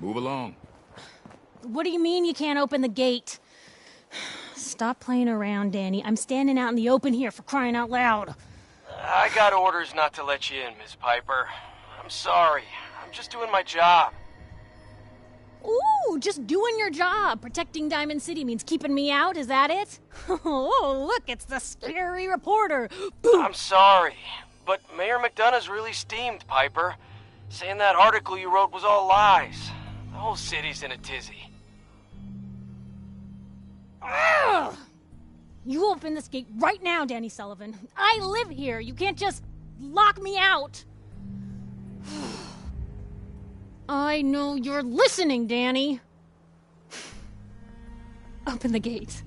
Move along. What do you mean you can't open the gate? Stop playing around, Danny. I'm standing out in the open here, for crying out loud. I got orders not to let you in, Miss Piper. I'm sorry. I'm just doing my job. Ooh, just doing your job. Protecting Diamond City means keeping me out, is that it? Oh, look, it's the scary reporter. I'm sorry, but Mayor McDonough's really steamed, Piper. Saying that article you wrote was all lies. The whole city's in a tizzy. Ugh. You open this gate right now, Danny Sullivan. I live here. You can't just lock me out. I know you're listening, Danny. Open the gate.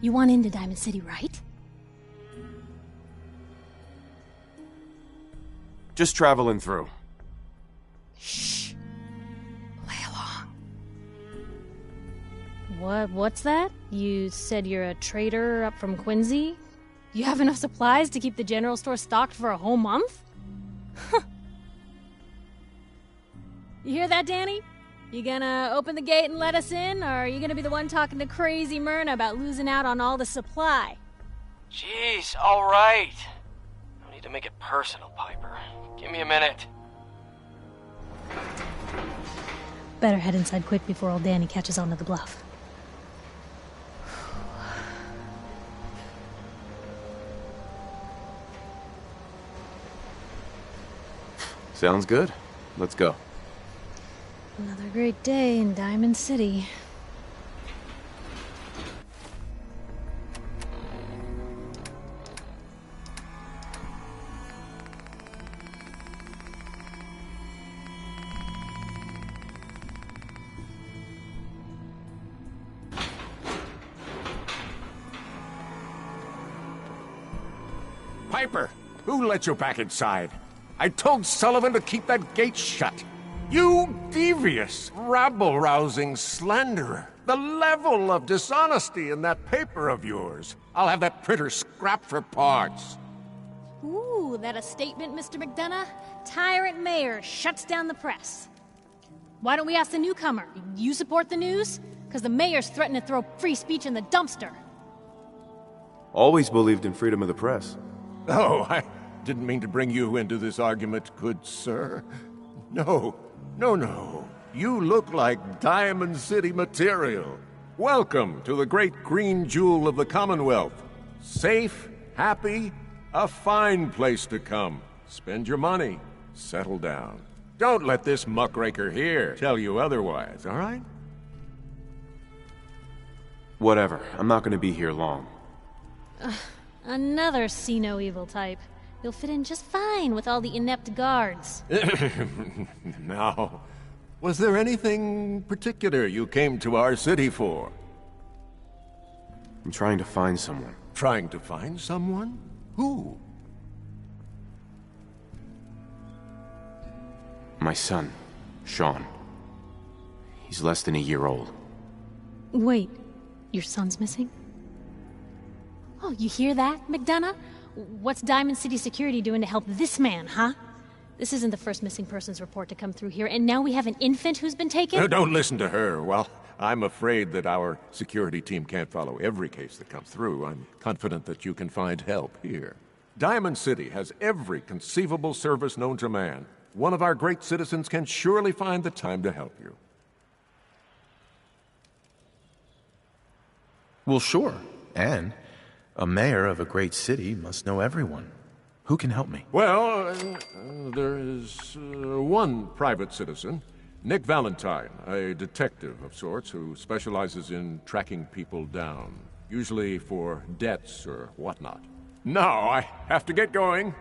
You want into Diamond City, right? Just traveling through. Shh. Play along. What's that? You said you're a trader up from Quincy? You have enough supplies to keep the general store stocked for a whole month? You hear that, Danny? You gonna open the gate and let us in, or are you gonna be the one talking to crazy Myrna about losing out on all the supply? Jeez, all right. No need to make it personal, Piper. Give me a minute. Better head inside quick before old Danny catches on to the bluff. Sounds good. Let's go. Another great day in Diamond City. Piper, who let you back inside? I told Sullivan to keep that gate shut. You devious, rabble-rousing slanderer. The level of dishonesty in that paper of yours. I'll have that printer scrapped for parts. Ooh, that a statement, Mr. McDonough? Tyrant mayor shuts down the press. Why don't we ask the newcomer? You support the news? Because the mayor's threatened to throw free speech in the dumpster. Always believed in freedom of the press. Oh, I didn't mean to bring you into this argument, good sir. No. You look like Diamond City material. Welcome to the great green jewel of the Commonwealth. Safe, happy, a fine place to come. Spend your money. Settle down. Don't let this muckraker here tell you otherwise, all right? Whatever. I'm not going to be here long. Another see-no-evil type. You'll fit in just fine with all the inept guards. Now, was there anything particular you came to our city for? I'm trying to find someone. Trying to find someone? Who? My son, Sean. He's less than a year old. Wait, your son's missing? Oh, you hear that, McDonough? What's Diamond City Security doing to help this man, huh? This isn't the first missing persons report to come through here, and now we have an infant who's been taken? Don't listen to her. Well, I'm afraid that our security team can't follow every case that comes through. I'm confident that you can find help here. Diamond City has every conceivable service known to man. One of our great citizens can surely find the time to help you. Well, sure. And a mayor of a great city must know everyone. Who can help me? Well, there is one private citizen, Nick Valentine, a detective of sorts who specializes in tracking people down, usually for debts or whatnot. Now, I have to get going.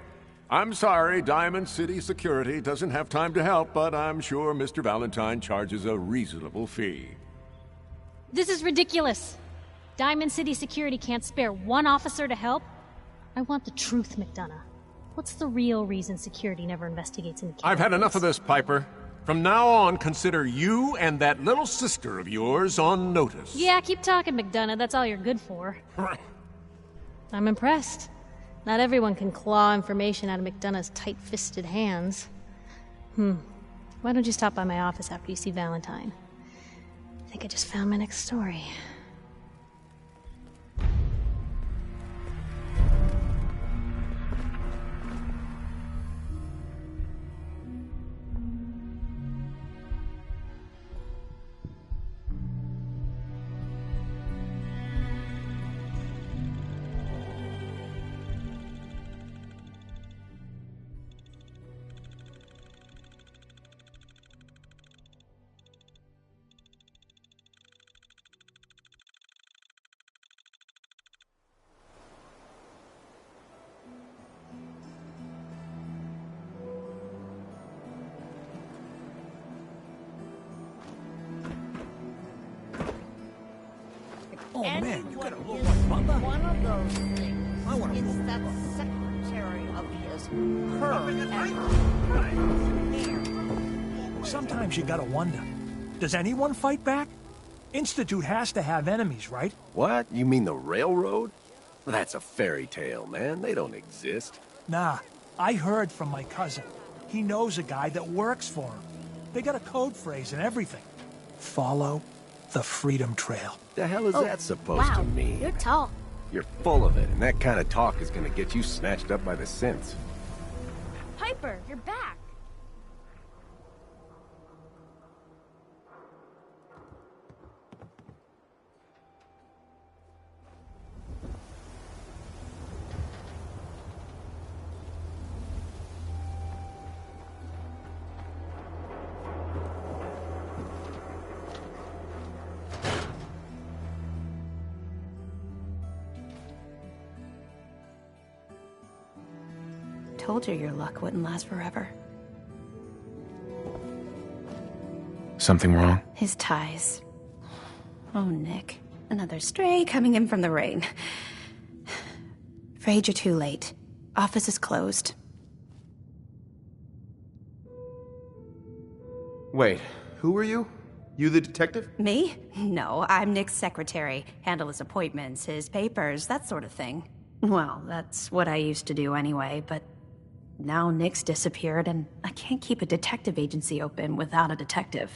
I'm sorry, Diamond City Security doesn't have time to help, but I'm sure Mr. Valentine charges a reasonable fee. This is ridiculous. Diamond City Security can't spare one officer to help? I want the truth, McDonough. What's the real reason security never investigates any cases? I've had enough of this, Piper. From now on, consider you and that little sister of yours on notice. Yeah, keep talking, McDonough. That's all you're good for. I'm impressed. Not everyone can claw information out of McDonough's tight-fisted hands. Why don't you stop by my office after you see Valentine? I think I just found my next story. Oh man, you got a look like Bubba. One of those things. I want to It's look. that secretary of his. Sometimes you gotta wonder. Does anyone fight back? Institute has to have enemies, right? What? You mean the railroad? That's a fairy tale, man. They don't exist. Nah, I heard from my cousin. He knows a guy that works for him. They got a code phrase and everything. Follow the Freedom Trail. The hell is that supposed to mean? You're tall. You're full of it, and that kind of talk is gonna get you snatched up by the synths. Piper, you're back. Told you your luck wouldn't last forever. Something wrong? His ties. Oh, Nick. Another stray coming in from the rain. Afraid you're too late. Office is closed. Wait, who are you? You the detective? Me? No, I'm Nick's secretary. Handle his appointments, his papers, that sort of thing. Well, that's what I used to do anyway, but now Nick's disappeared and I can't keep a detective agency open without a detective.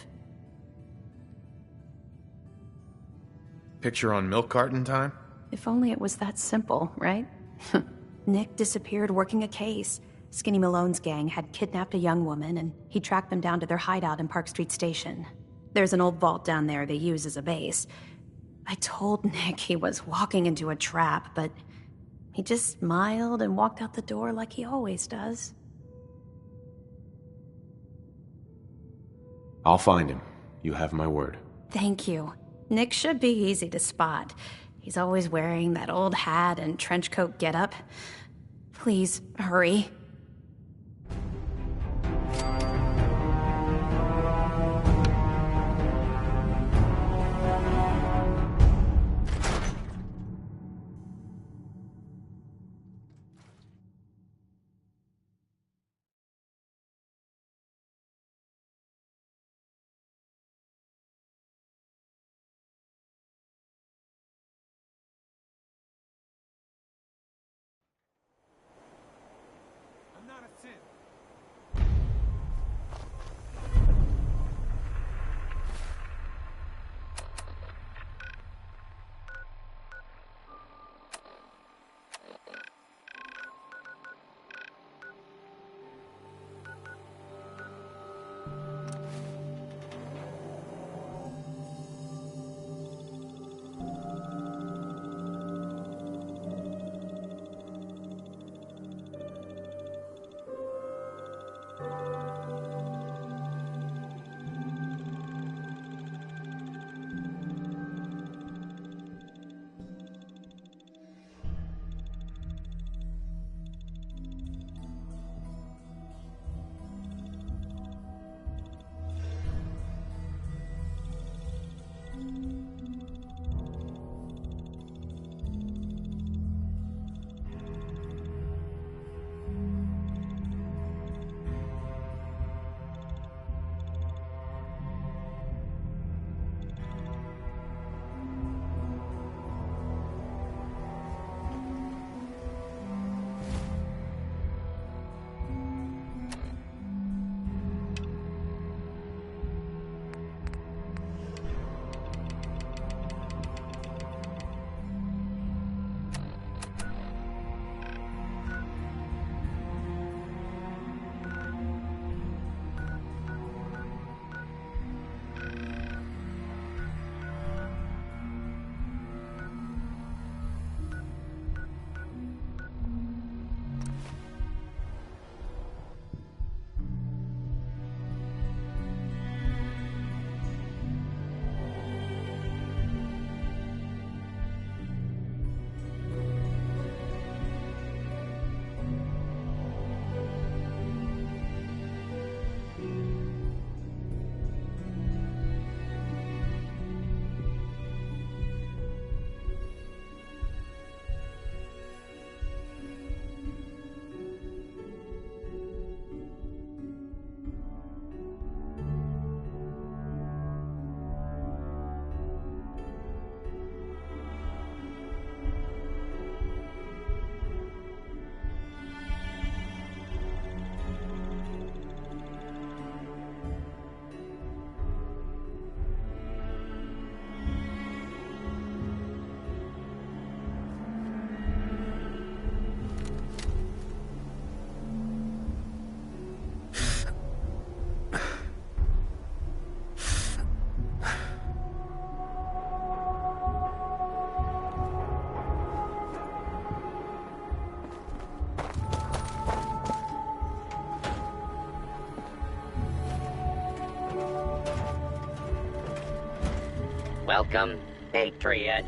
Picture on milk carton time? If only it was that simple, right? Nick disappeared working a case. Skinny Malone's gang had kidnapped a young woman and he tracked them down to their hideout in Park Street Station. There's an old vault down there they use as a base. I told Nick he was walking into a trap, but he just smiled and walked out the door like he always does. I'll find him. You have my word. Thank you. Nick should be easy to spot. He's always wearing that old hat and trench coat getup. Please, hurry. Welcome, Patriot.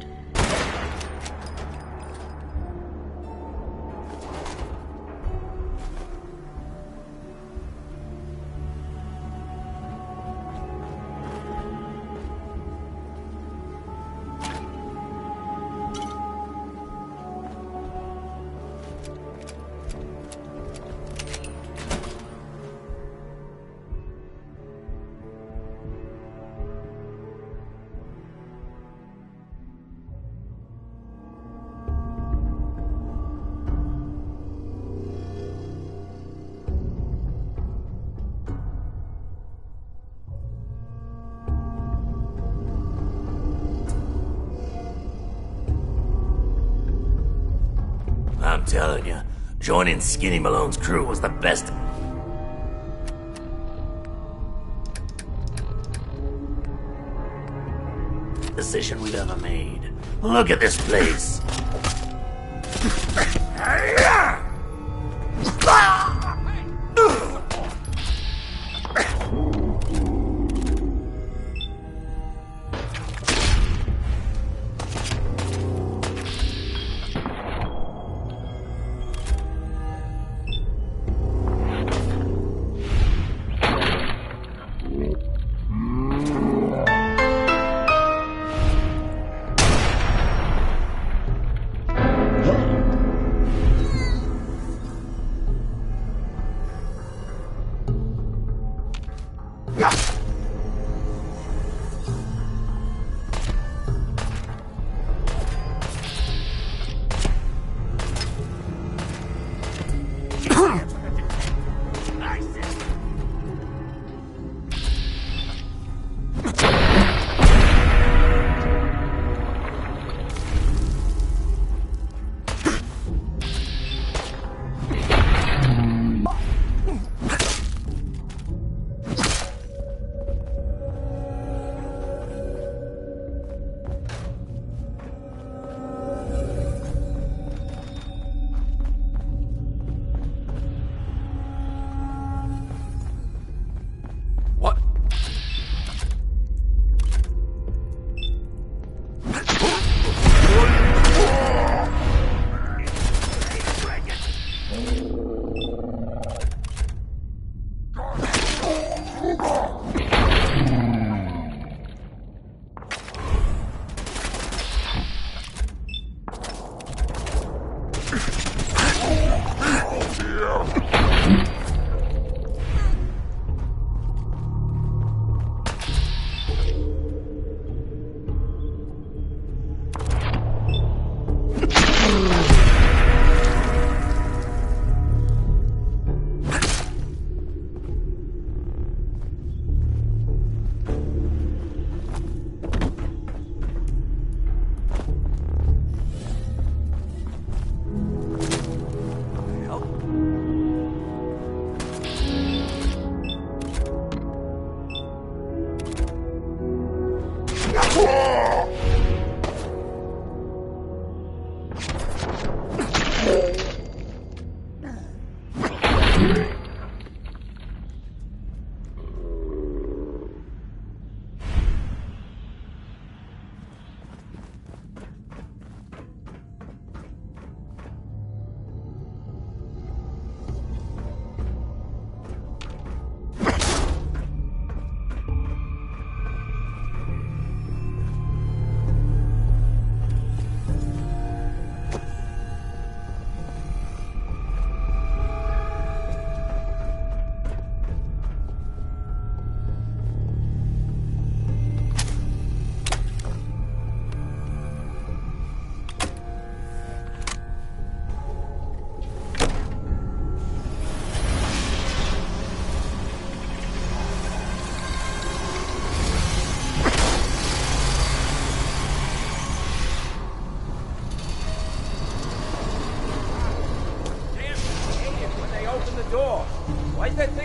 I'm telling you, joining Skinny Malone's crew was the best decision we've ever made. Look at this place.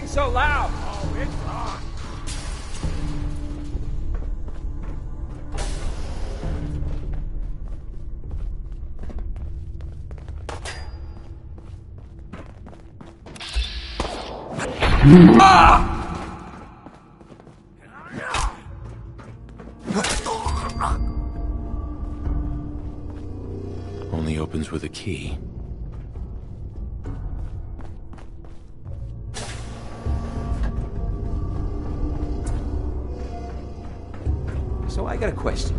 So loud! Oh, it's on! Ah! opens with a key. So I got a question.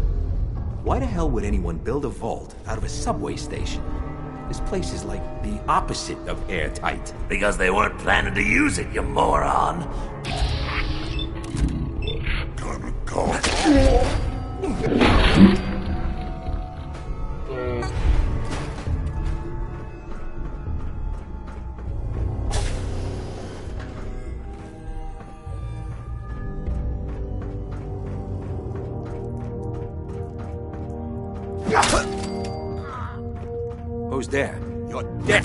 Why the hell would anyone build a vault out of a subway station? This place is like the opposite of airtight. Because they weren't planning to use it, you moron. Gonna go. Who's there? You're dead.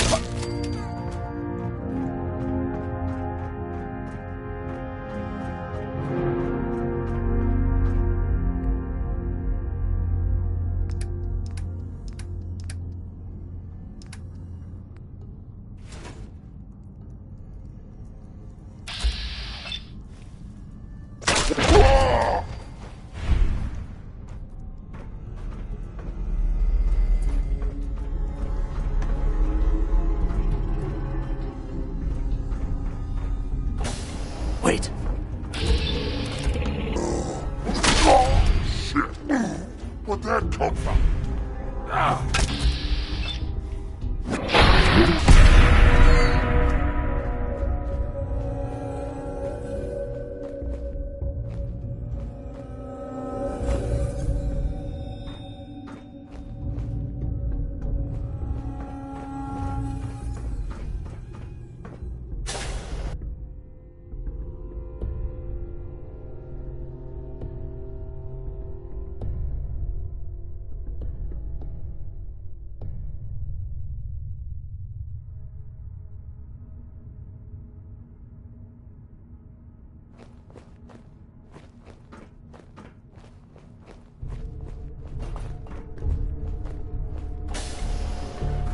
Wait. Oh, shit. Where'd that come from? Ah.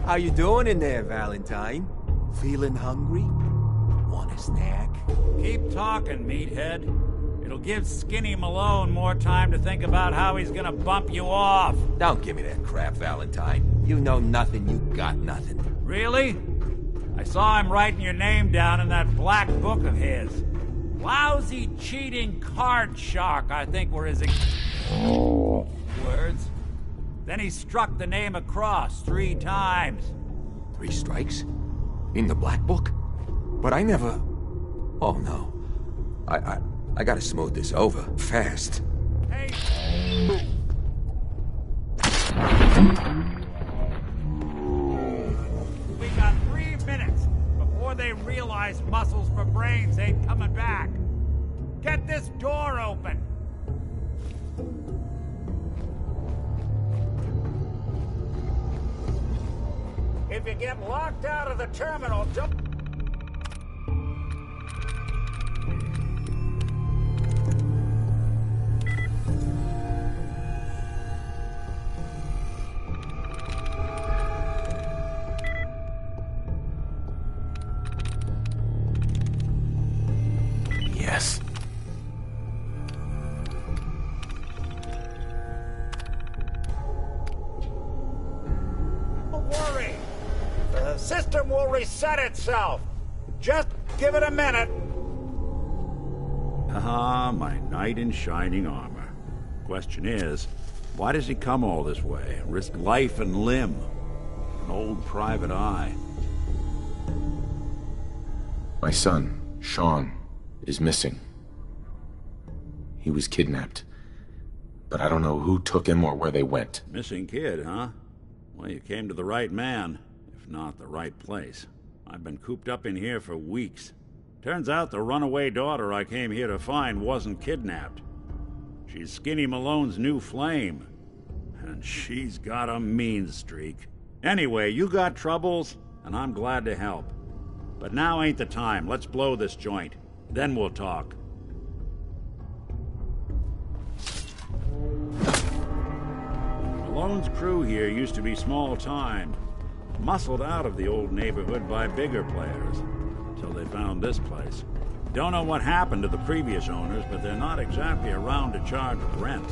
How you doing in there, Valentine? Feeling hungry? Want a snack? Keep talking, meathead. It'll give Skinny Malone more time to think about how he's gonna bump you off. Don't give me that crap, Valentine. You know nothing, you got nothing. Really? I saw him writing your name down in that black book of his. Lousy, cheating card shark, I think were his words. Then he struck the name across 3 times. 3 strikes? In the black book? But I never... Oh, no. I gotta smooth this over, fast. Hey! We got 3 minutes before they realize muscles for brains ain't coming back. Get this door open! If you get locked out of the terminal, don't... Yes. Don't worry. The system will reset itself. Just give it a minute. Ah, my knight in shining armor. Question is, why does he come all this way? Risk life and limb? An old private eye. My son, Sean, is missing. He was kidnapped. But I don't know who took him or where they went. Missing kid, huh? Well, you came to the right man, if not the right place. I've been cooped up in here for weeks. Turns out the runaway daughter I came here to find wasn't kidnapped. She's Skinny Malone's new flame. And she's got a mean streak. Anyway, you got troubles, and I'm glad to help. But now ain't the time. Let's blow this joint. Then we'll talk. Malone's crew here used to be small-time. Muscled out of the old neighborhood by bigger players. Till they found this place. Don't know what happened to the previous owners, but they're not exactly around to charge rent.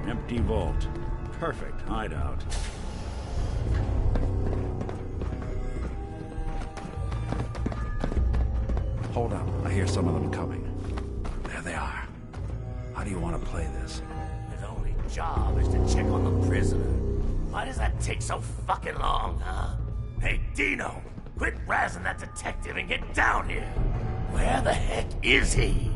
Empty vault. Perfect hideout. Hold up. I hear some of them coming. There they are. How do you want to play this? His only job is to check on the prisoner. Why does that take so fucking long, huh? Hey, Dino! Quit razzing that detective and get down here! Where the heck is he?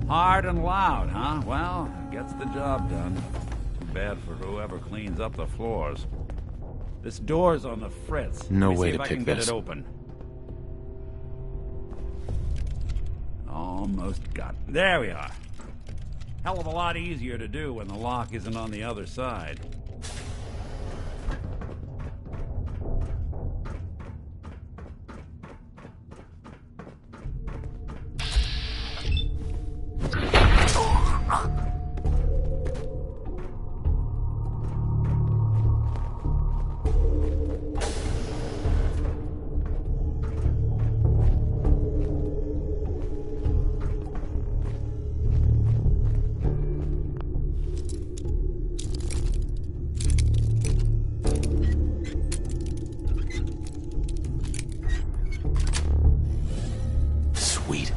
Hard and loud, huh? Well, gets the job done. Too bad for whoever cleans up the floors. This door's on the fritz. No Let me way see to if I pick can get this. it open. Almost got it. There we are. Hell of a lot easier to do when the lock isn't on the other side. Sweet.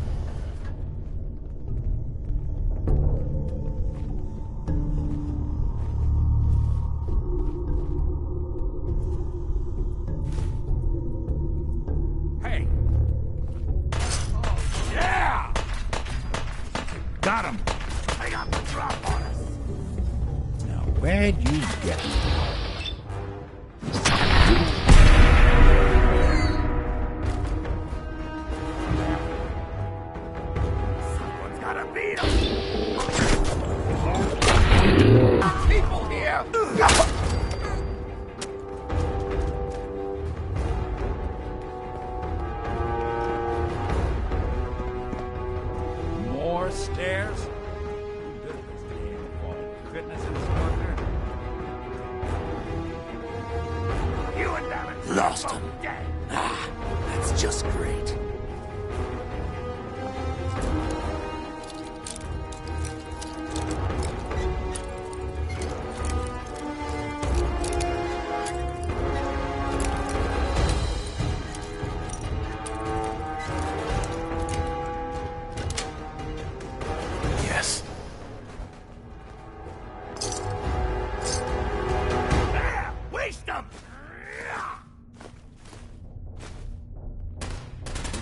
Hey! Oh, yeah! Got him! I got the drop on us! Now, where'd you get it? Someone's gotta beat him! People here! More stairs? Who did this damn phone? Fitness instructor? You and Davin Lost him. dead! Ah, that's just great. Yes. Ah, waste them!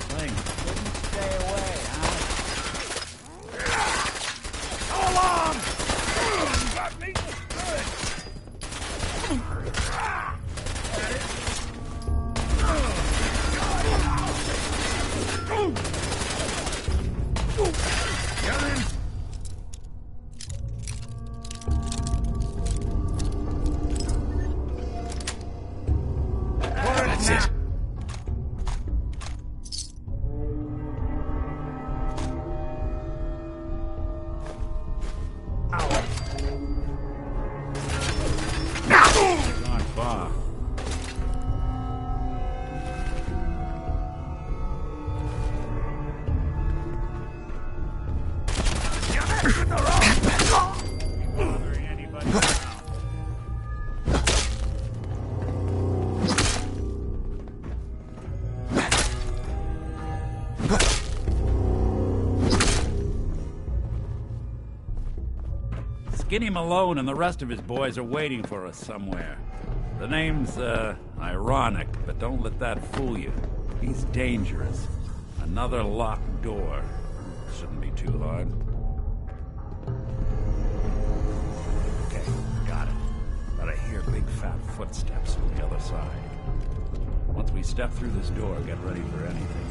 Thing couldn't stay away, huh? Go along! Got me good! That's it. Gone far. Bothering anybody now. Skinny Malone and the rest of his boys are waiting for us somewhere. The name's, ironic, but don't let that fool you. He's dangerous. Another locked door. Shouldn't be too hard. Okay, got it. But I hear big fat footsteps from the other side. What Once we step through this door, get ready for anything.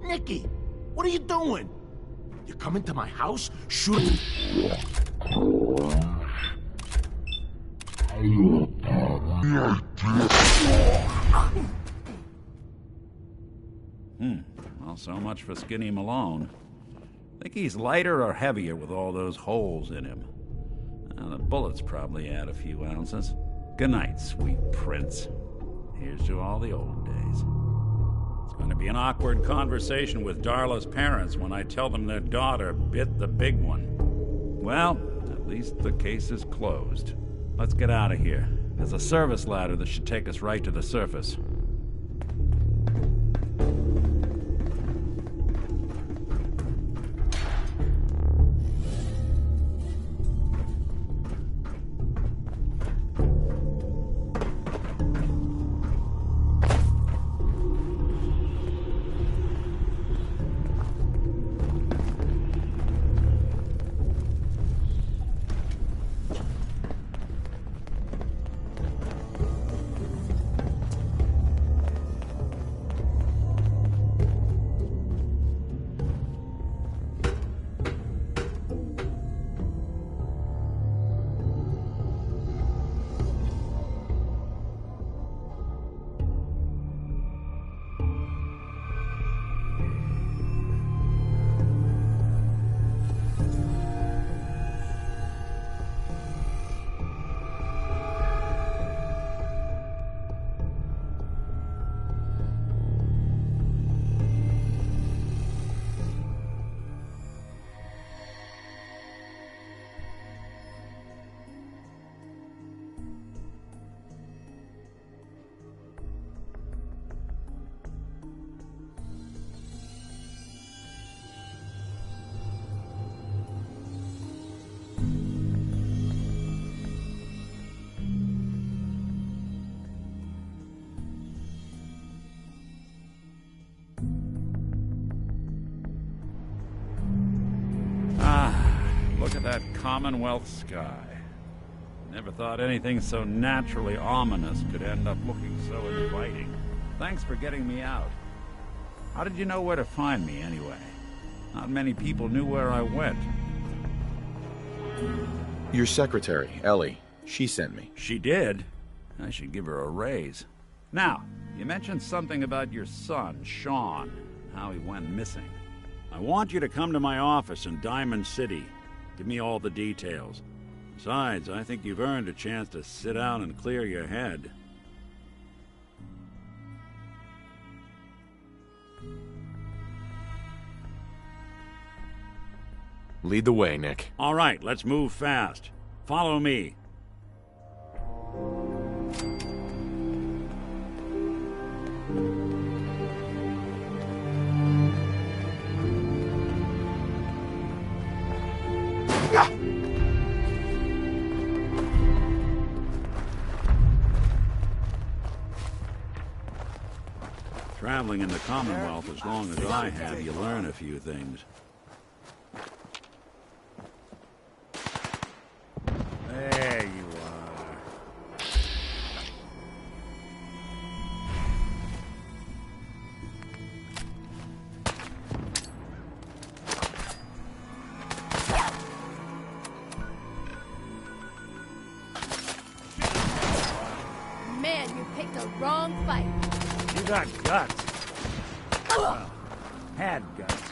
Nicky, what are you doing? You come into my house, shooting... Well, so much for Skinny Malone. Think he's lighter or heavier with all those holes in him? The bullets probably add a few ounces. Good night, sweet prince. Here's to all the old days. It's going to be an awkward conversation with Darla's parents when I tell them their daughter bit the big one. Well, at least the case is closed. Let's get out of here. There's a service ladder that should take us right to the surface. Look at that Commonwealth sky. Never thought anything so naturally ominous could end up looking so inviting. Thanks for getting me out. How did you know where to find me, anyway? Not many people knew where I went. Your secretary, Ellie. She sent me. She did? I should give her a raise. Now, you mentioned something about your son, Sean, how he went missing. I want you to come to my office in Diamond City. Give me all the details. Besides, I think you've earned a chance to sit down and clear your head. Lead the way, Nick. All right, let's move fast. Follow me. Traveling in the Commonwealth as long as I have, you learn a few things. There you are. Man, you picked the wrong fight. You got guts. Well, had guts.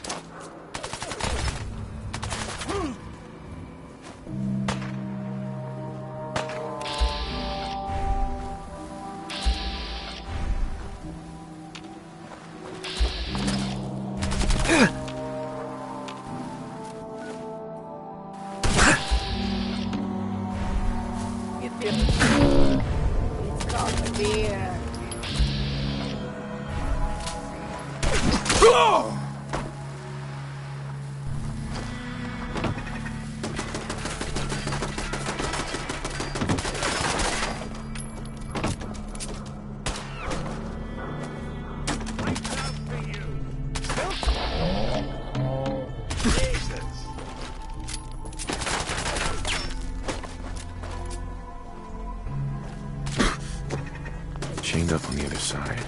Chained up on the other side.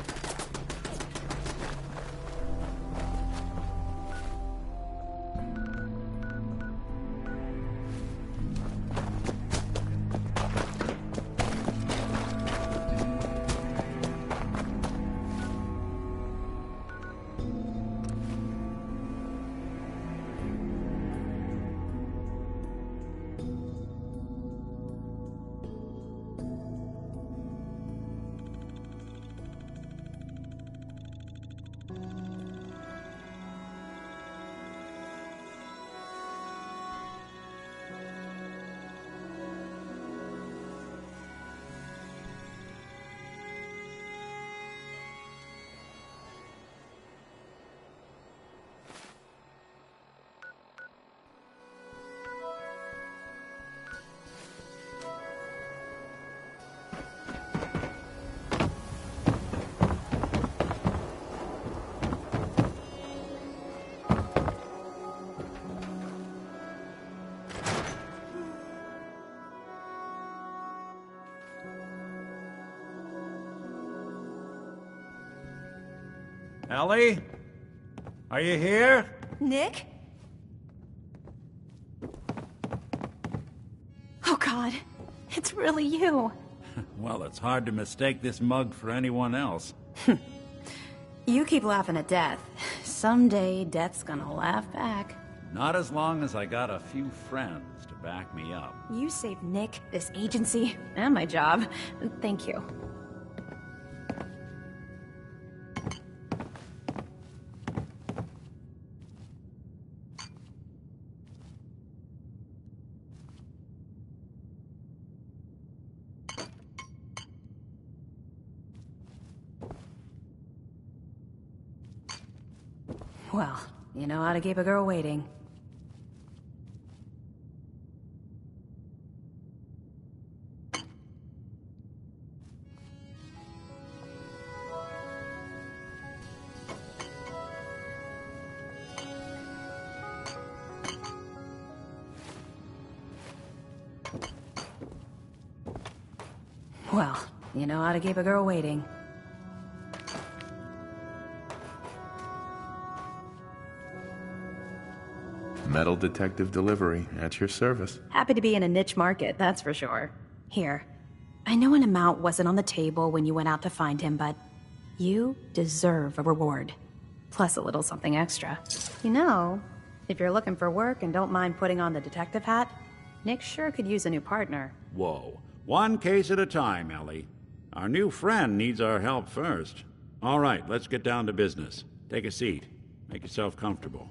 Ellie? Are you here? Nick? Oh God, it's really you. Well, it's hard to mistake this mug for anyone else. You keep laughing at death. Someday, death's gonna laugh back. Not as long as I got a few friends to back me up. You saved Nick, this agency, and my job. Thank you. Well, you know how to keep a girl waiting. Well, you know how to keep a girl waiting. Metal detective delivery at your service. Happy to be in a niche market, that's for sure. Here, I know an amount wasn't on the table when you went out to find him, but you deserve a reward. Plus a little something extra. You know, if you're looking for work and don't mind putting on the detective hat, Nick sure could use a new partner. Whoa. One case at a time, Ellie. Our new friend needs our help first. All right, let's get down to business. Take a seat. Make yourself comfortable.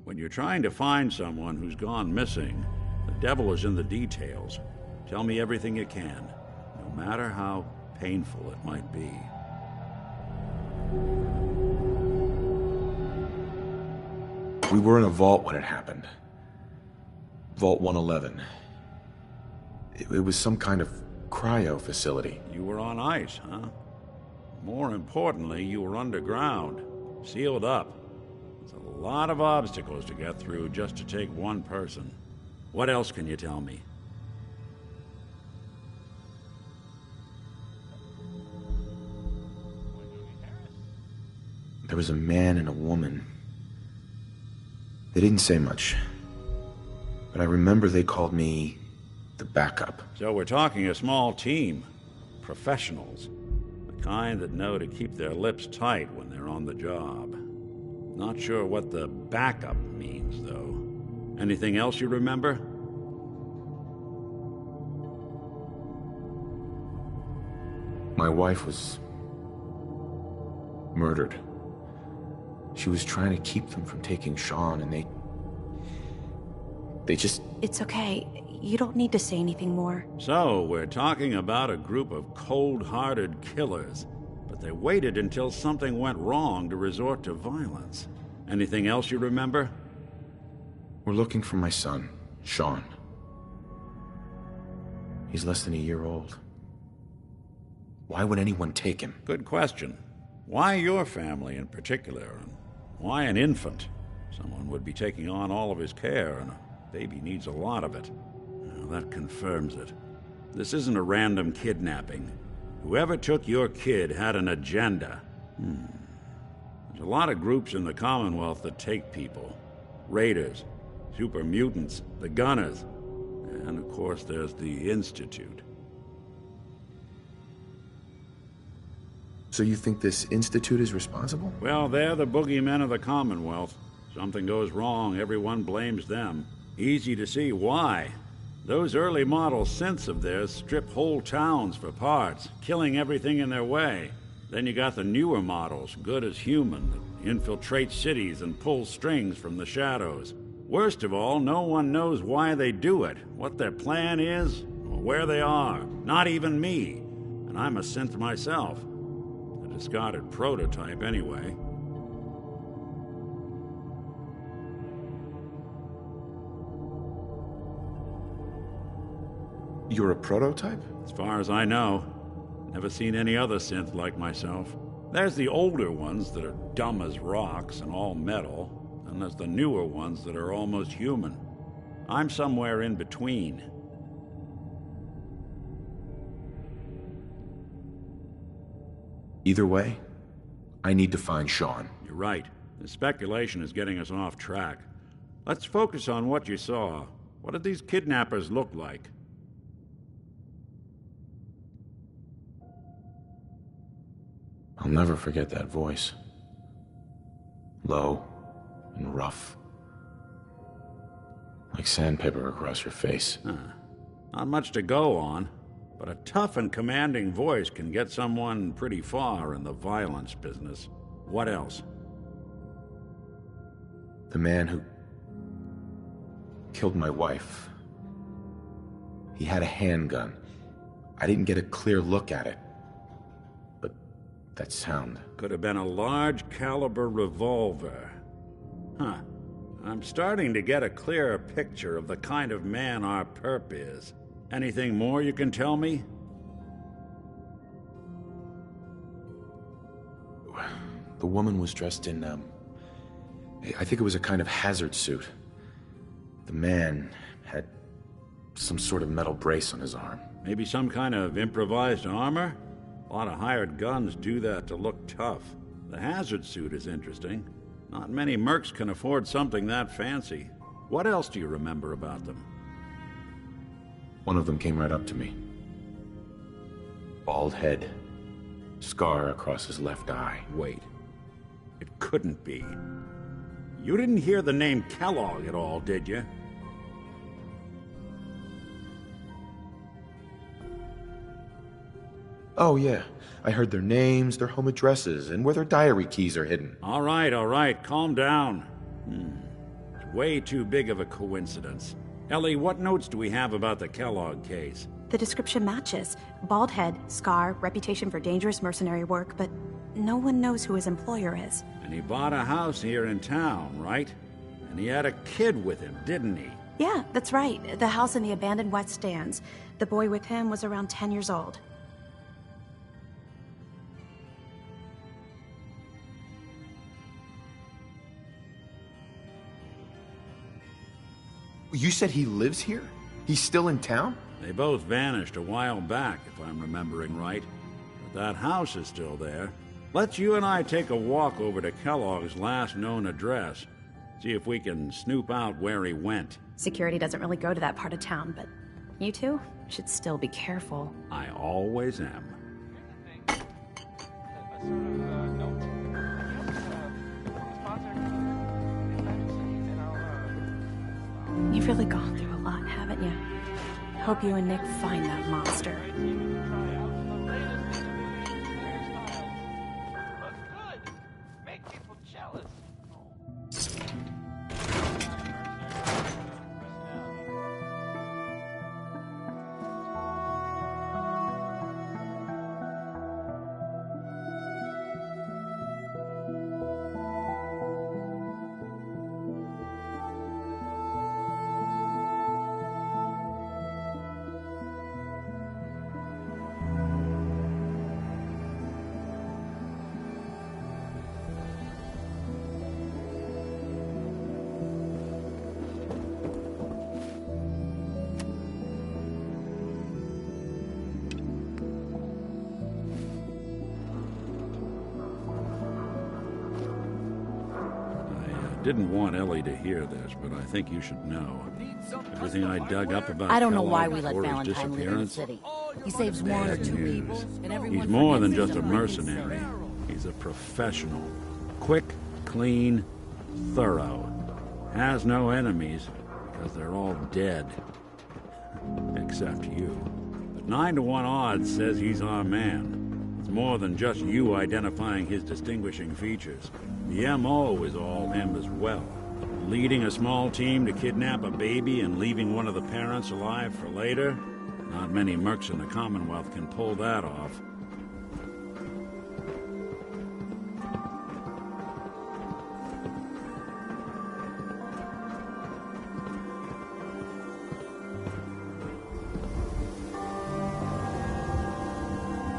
When you're trying to find someone who's gone missing, the devil is in the details. Tell me everything you can, no matter how painful it might be. We were in a vault when it happened. Vault 111. It was some kind of cryo facility. You were on ice, huh? More importantly, you were underground, sealed up. There's a lot of obstacles to get through just to take one person. What else can you tell me? There was a man and a woman. They didn't say much, but I remember they called me the backup. So we're talking a small team. Professionals. The kind that know to keep their lips tight when they're on the job. Not sure what the backup means, though. Anything else you remember? My wife was murdered. She was trying to keep them from taking Sean, and they just... It's okay. You don't need to say anything more. So, we're talking about a group of cold-hearted killers, but they waited until something went wrong to resort to violence. Anything else you remember? We're looking for my son, Sean. He's less than a year old. Why would anyone take him? Good question. Why your family in particular? And why an infant? Someone would be taking on all of his care, and a baby needs a lot of it. Well, that confirms it. This isn't a random kidnapping. Whoever took your kid had an agenda. There's a lot of groups in the Commonwealth that take people. Raiders, super mutants, the Gunners, and of course there's the Institute. So you think this Institute is responsible? Well, they're the boogeymen of the Commonwealth. Something goes wrong, everyone blames them. Easy to see why. Those early model synths of theirs strip whole towns for parts, killing everything in their way. Then you got the newer models, good as human, that infiltrate cities and pull strings from the shadows. Worst of all, no one knows why they do it, what their plan is, or where they are. Not even me. And I'm a synth myself. A discarded prototype, anyway. You're a prototype? As far as I know. Never seen any other synth like myself. There's the older ones that are dumb as rocks and all metal. And there's the newer ones that are almost human. I'm somewhere in between. Either way, I need to find Sean. You're right. The speculation is getting us off track. Let's focus on what you saw. What did these kidnappers look like? I'll never forget that voice. Low and rough. Like sandpaper across your face. Not much to go on, but a tough and commanding voice can get someone pretty far in the violence business. What else? The man who killed my wife. He had a handgun. I didn't get a clear look at it. But that sound. Could have been a large caliber revolver. I'm starting to get a clearer picture of the kind of man our perp is. Anything more you can tell me? The woman was dressed in, I think it was a kind of hazard suit. The man had some sort of metal brace on his arm. Maybe some kind of improvised armor? A lot of hired guns do that to look tough. The hazard suit is interesting. Not many mercs can afford something that fancy. What else do you remember about them? One of them came right up to me. Bald head. Scar across his left eye. Wait. It couldn't be. You didn't hear the name Kellogg at all, did you? Oh, yeah. I heard their names, their home addresses, and where their diary keys are hidden. All right. Calm down. It's way too big of a coincidence. Ellie, what notes do we have about the Kellogg case? The description matches. Bald head, scar, reputation for dangerous mercenary work, but no one knows who his employer is. And he bought a house here in town, right? And he had a kid with him, didn't he? Yeah, that's right. The house in the abandoned West Stands. The boy with him was around 10 years old. You said he lives here? He's still in town? They both vanished a while back, if I'm remembering right. But that house is still there. Let's you and I take a walk over to Kellogg's last known address. See if we can snoop out where he went. Security doesn't really go to that part of town, but you two should still be careful. I always am. You've really gone through a lot, haven't you? Hope you and Nick find that monster. didn't want Ellie to hear this, but I think you should know. Everything I dug up about I don't know Kellogg why we let before his Valentine live in the disappearance. city. He saves one or Bad two news. people, and everyone He's more than forgets just a he's mercenary. He's a professional. Quick, clean, thorough. Has no enemies, because they're all dead. Except you. But 9 to 1 odds says he's our man. It's more than just you identifying his distinguishing features. The M.O. is all him as well. Leading a small team to kidnap a baby and leaving one of the parents alive for later? Not many mercs in the Commonwealth can pull that off.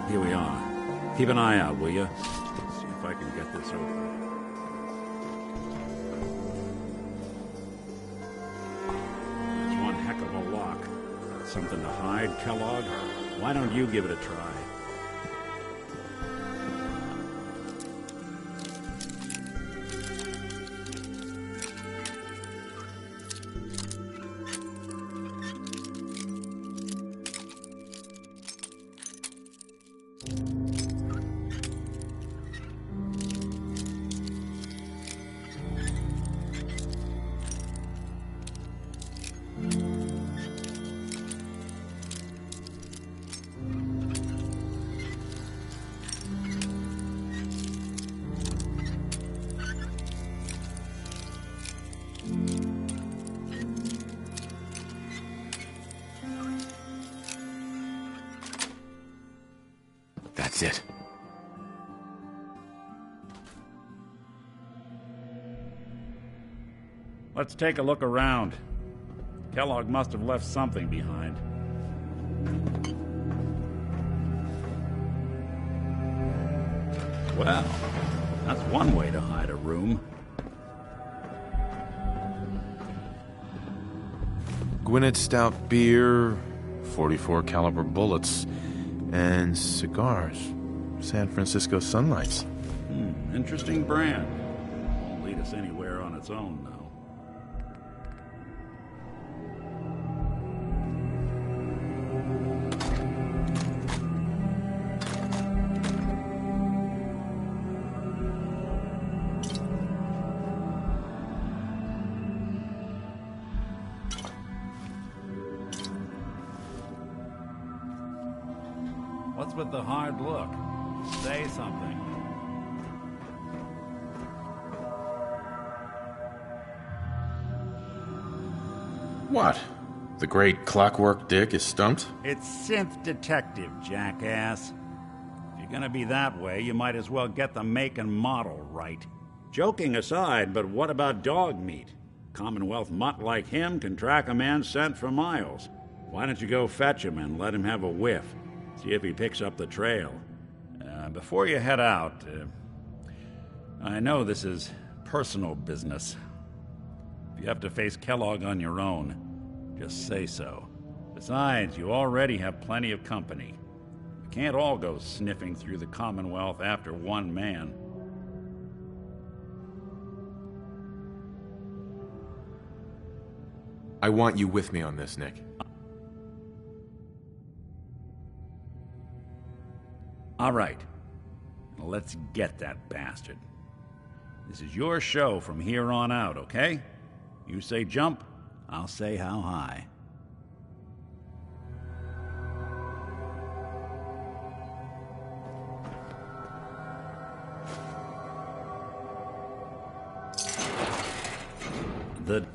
Here we are. Keep an eye out, will you? See if I can get this open. It's one heck of a lock. Something to hide, Kellogg? Why don't you give it a try? That's it. Let's take a look around. Kellogg must have left something behind. Well, that's one way to hide a room. Gwinnett Stout beer, 44 caliber bullets, and cigars. San Francisco Sunlights. Interesting brand. Won't lead us anywhere on its own, though. What's with the hard look? Say something. What? The great Clockwork Dick is stumped? It's Synth Detective, jackass. If you're gonna be that way, you might as well get the make and model right. Joking aside, but what about dog meat? Commonwealth mutt like him can track a man's scent for miles. Why don't you go fetch him and let him have a whiff? See if he picks up the trail. Before you head out, I know this is personal business. If you have to face Kellogg on your own, just say so. Besides, you already have plenty of company. We can't all go sniffing through the Commonwealth after one man. I want you with me on this, Nick. All right. Let's get that bastard. This is your show from here on out, okay? You say jump, I'll say how high. The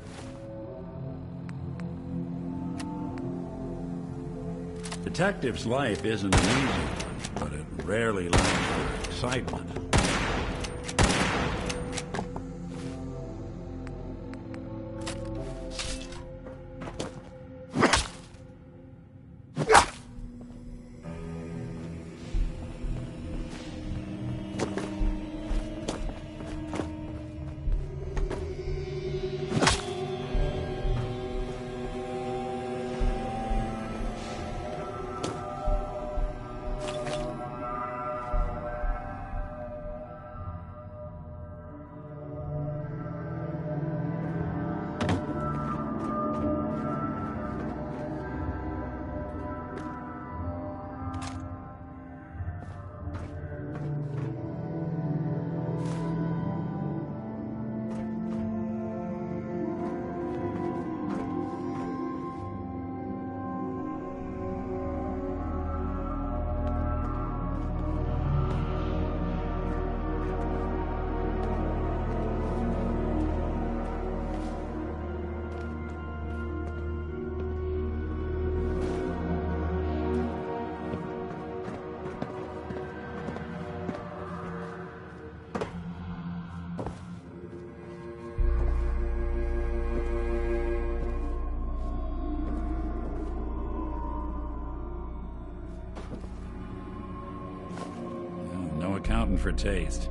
detective's life isn't an easy one, but it rarely lacks for excitement. accounting for taste.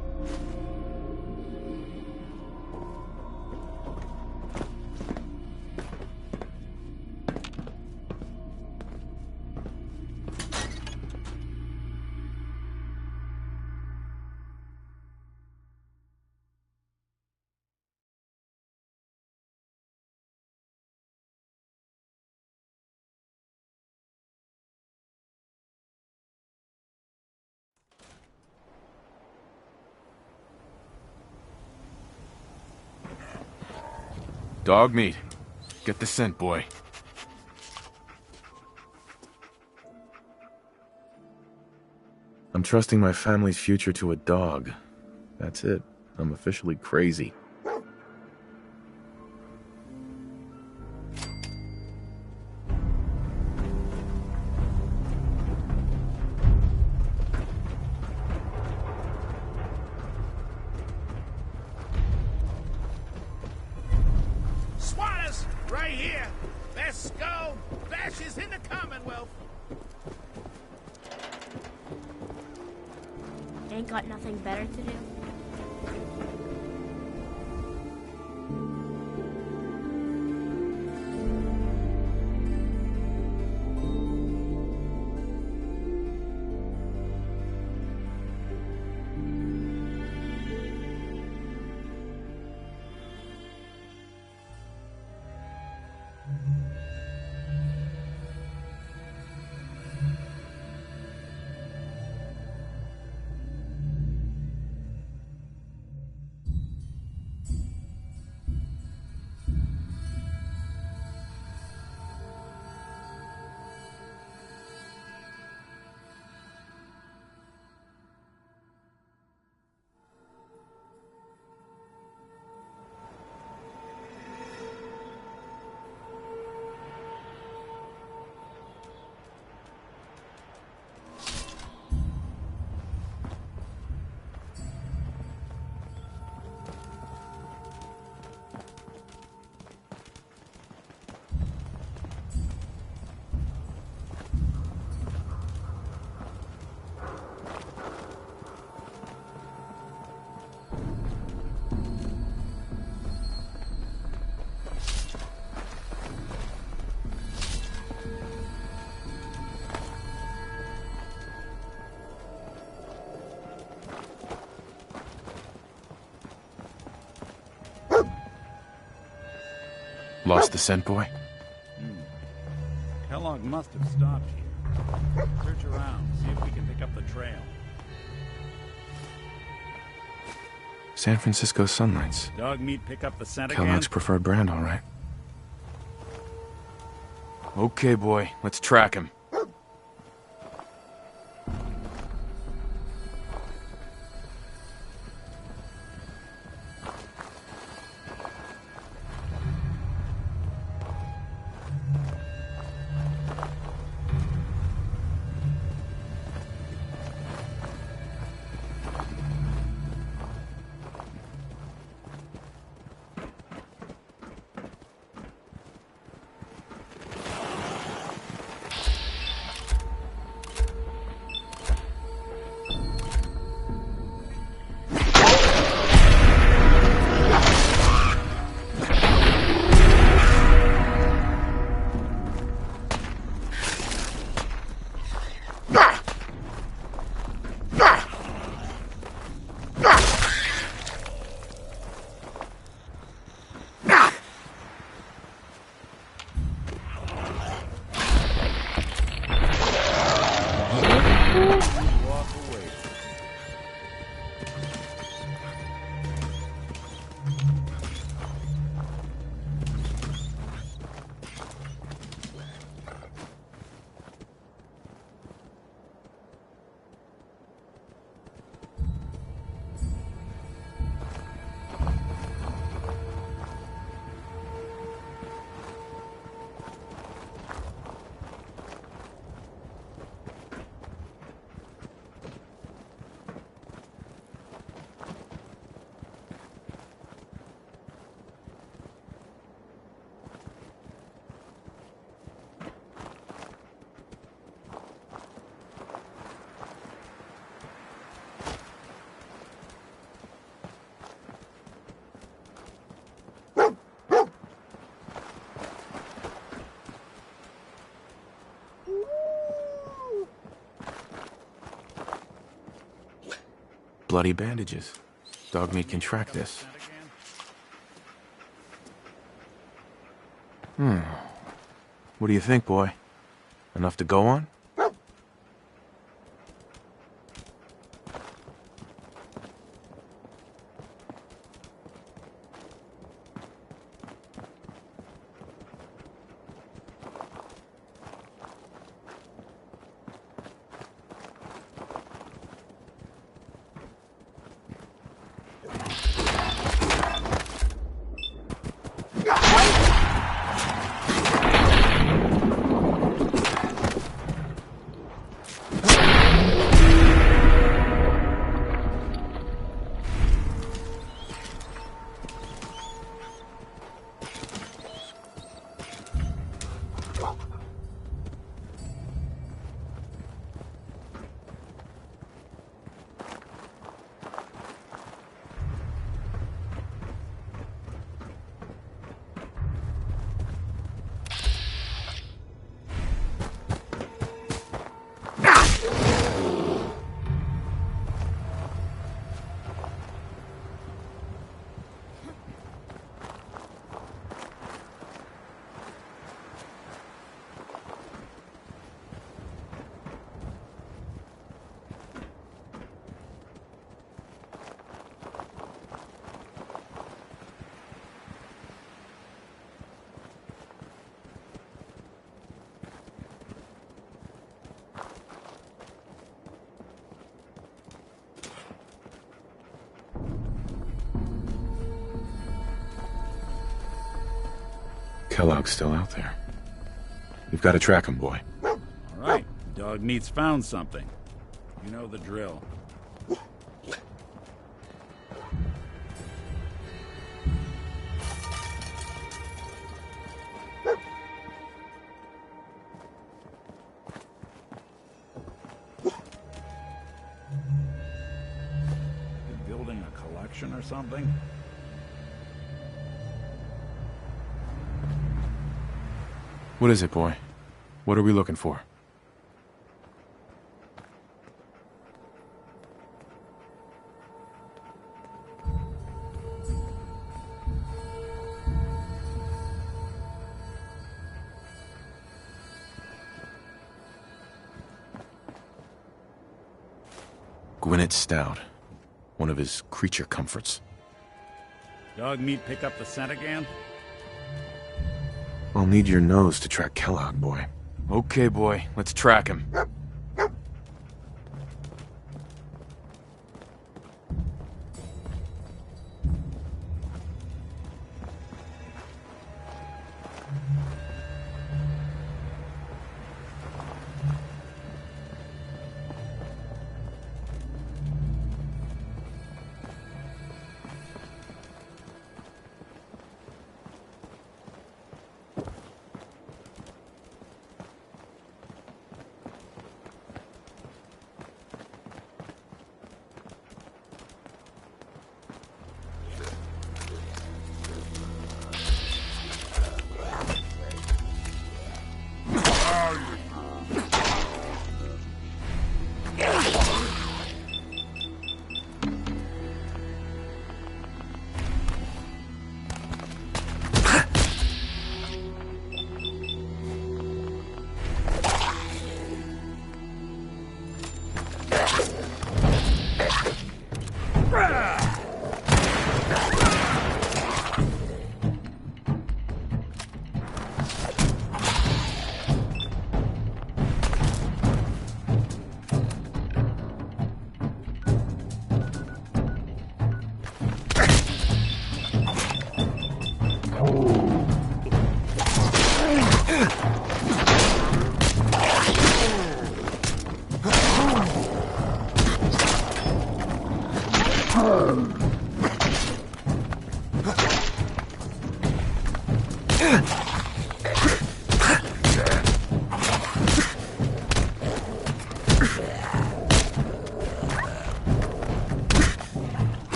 Dog meat. Get the scent, boy. I'm trusting my family's future to a dog. That's it. I'm officially crazy. Squatters, right here. Let's go. Bashes in the Commonwealth. Ain't got nothing better to do. Lost the scent, boy? Kellogg must have stopped here. Search around, see if we can pick up the trail. San Francisco Sunlights. Dog meat pick up the scent again? Kellogg's preferred brand, all right. Okay, boy, let's track him. bloody bandages. Dogmeat can track this. What do you think, boy? Enough to go on? Kellogg's still out there. We've got to track him, boy. All right, Dogmeat's found something. You know the drill. You building a collection or something? What is it, boy? What are we looking for? Gwyneth Stout. One of his creature comforts. Dogmeat pick up the scent again? I'll need your nose to track Kellogg, boy. Okay, boy. Let's track him.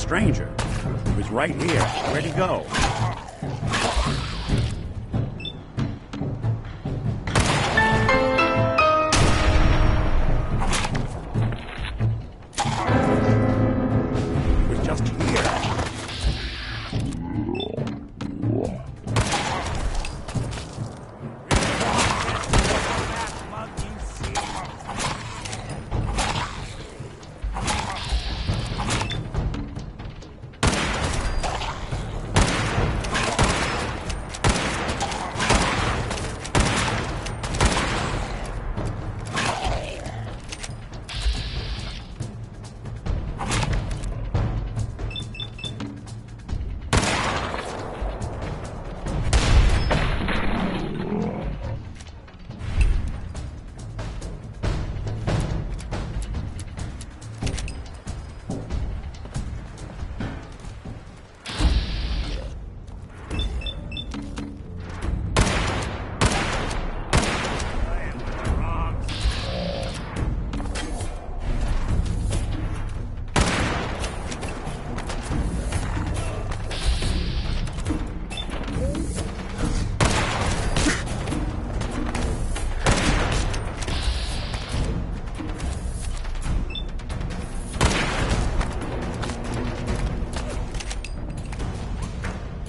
stranger. He was right here. Where'd he go? He was just here.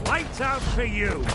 Lights out for you!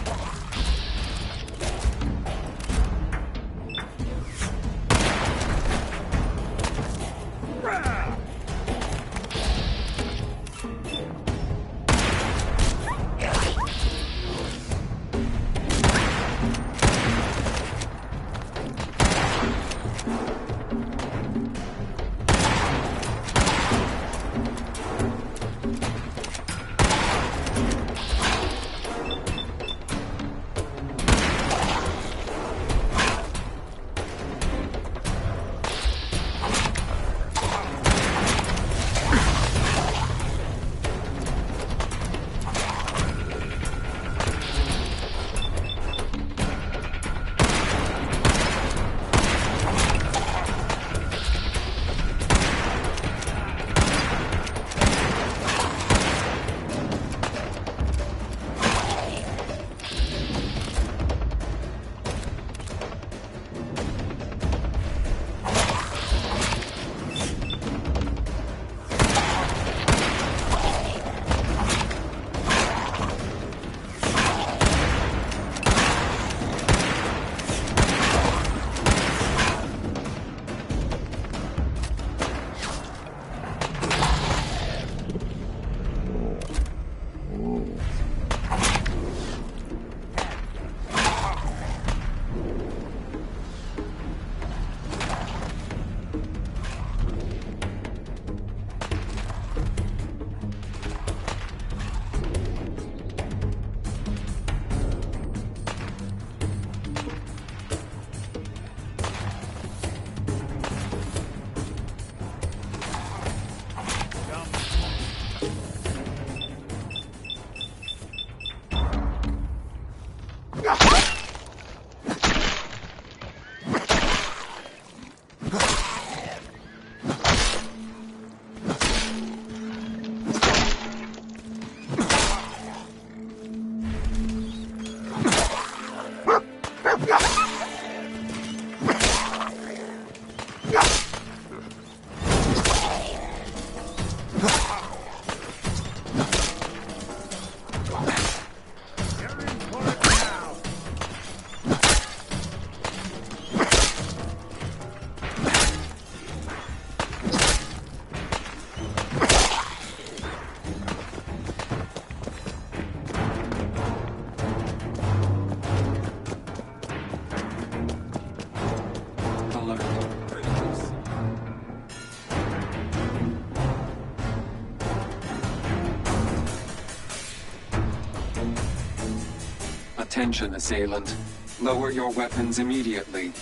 Attention, assailant. Lower your weapons immediately.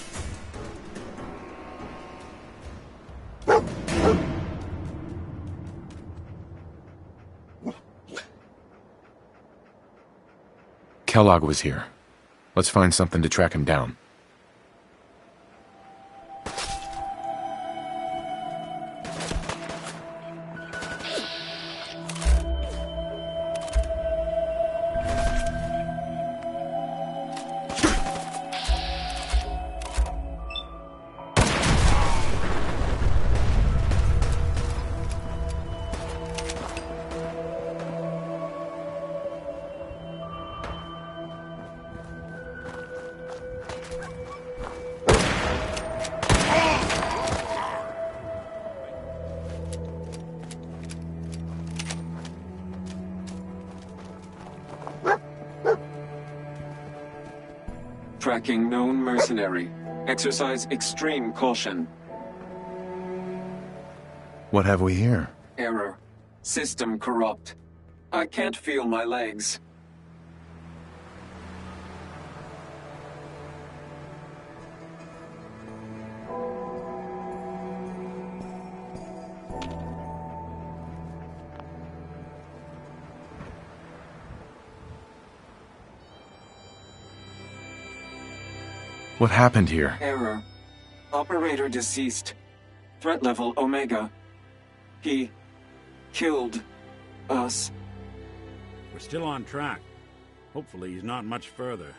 Kellogg was here. Let's find something to track him down. Tracking known mercenary. Exercise extreme caution. What have we here? Error. System corrupt. I can't feel my legs. What happened here? Error. Operator deceased. Threat level Omega. He killed us. We're still on track. Hopefully he's not much further.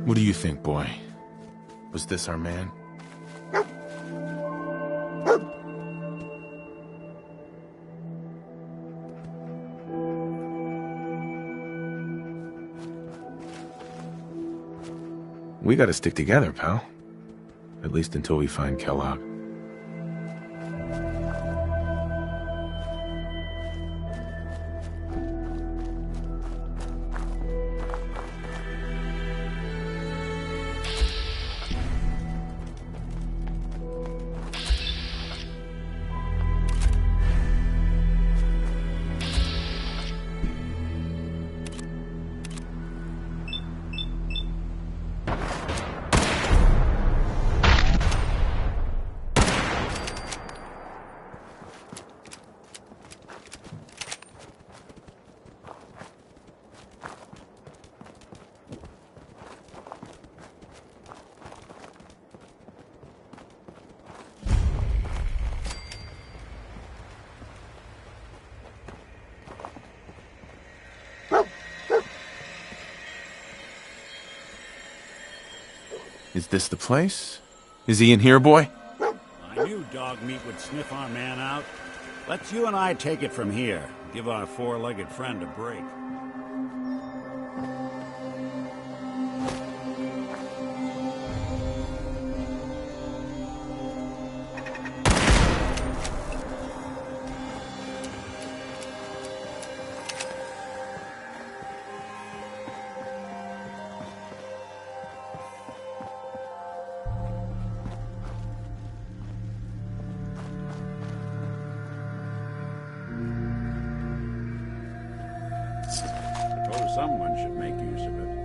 What do you think, boy? Was this our man? We gotta stick together, pal. At least until we find Kellogg. Is this the place? Is he in here, boy? I knew dog meat would sniff our man out. Let's you and I take it from here. Give our four-legged friend a break. Someone should make use of it.